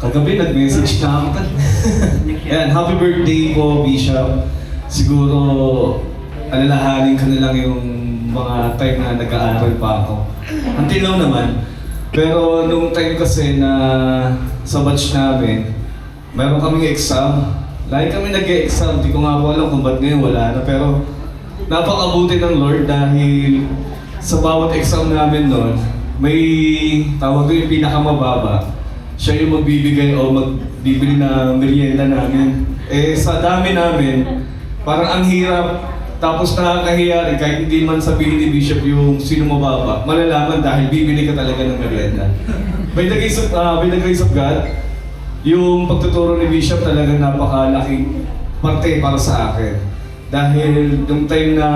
Kagabi nag-message na ako. Yan, happy birthday po, Bishop. Siguro, alalahanin ko na lang yung mga time na nag-aaral pa ako. Until now naman. Pero nung time kasi na sa batch namin, meron kaming exam. Lagi kami nag-e-exam, di ko nga po alam kung ba't ngayon wala na. Pero napakabuti ng Lord dahil sa bawat exam namin noon, may tawag ko yung pinakamababa. Siya yung magbibigay o magbibili na merienda namin. Eh sa dami namin, parang ang hirap. Tapos nakakahiya rin kahit hindi man sabihin ni Bishop yung sino mababa. Malalaman dahil bibili ka talaga ng merienda. By the grace of God, yung pagtuturo ni Bishop talagang napakalaking parte para sa akin. Dahil yung time na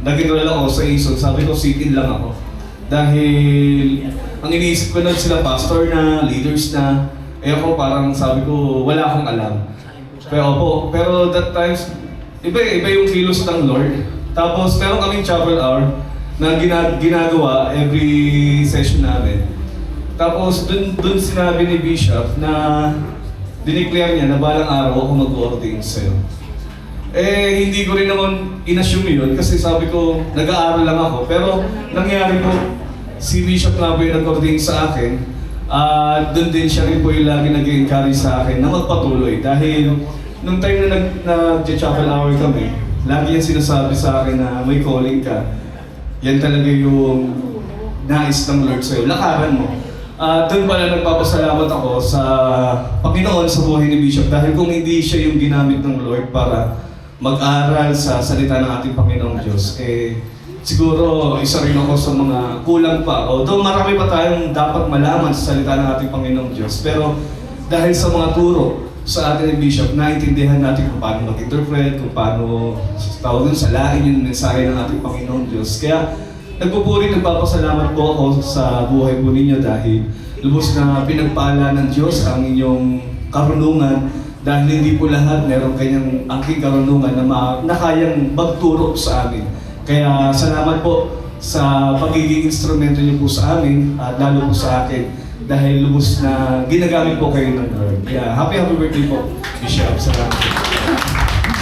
nag-enroll ako sa ASON, sabi ko sit-in lang ako. Dahil ang iniisip ko nun sila pastor na, leaders na, eh ako parang sabi ko wala akong alam. Pero that times, iba yung kilos ng Lord. Tapos meron kaming chapel hour na ginagawa every session namin. Tapos dun sinabi ni Bishop na dineclare niya na balang araw ako mag-ordain sa'yo. Eh, hindi ko rin naman inassume yun kasi sabi ko, nag-aaral lang ako. Pero nangyari po, si Bishop na po yung nag-ordain sa akin. Doon din siya rin po yung lagi nag-encourage sa akin na magpatuloy. Dahil nung time na nag-chapel hour kami, lagi yung sinasabi sa akin na may calling ka. Yan talaga yung nais ng Lord sa'yo. Lakaran mo. Doon pala nagpapasalamat ako sa Panginoon sa buhay ni Bishop. Dahil kung hindi siya yung ginamit ng Lord para mag-aral sa salita ng ating Panginoong Diyos, eh siguro isa rin ako sa mga kulang pa. Although marami pa tayong dapat malaman sa salita ng ating Panginoong Diyos, pero dahil sa mga turo sa atin ni Bishop, naintindihan natin kung paano mag-interpret, kung paano tawagin salain yung mensahe ng ating Panginoong Diyos. Kaya nagpupuri, nagpapasalamat po ako sa buhay po ninyo dahil lubos na pinagpala ng Diyos ang inyong karunungan. Dahil hindi po lahat meron kanyang angking karunungan na kayang magturo sa amin. Kaya salamat po sa pagiging instrumento niyo po sa amin at lalo po sa akin dahil lubos na ginagamit po kayo ng Lord. Kaya happy birthday po, Bishop. Salamat.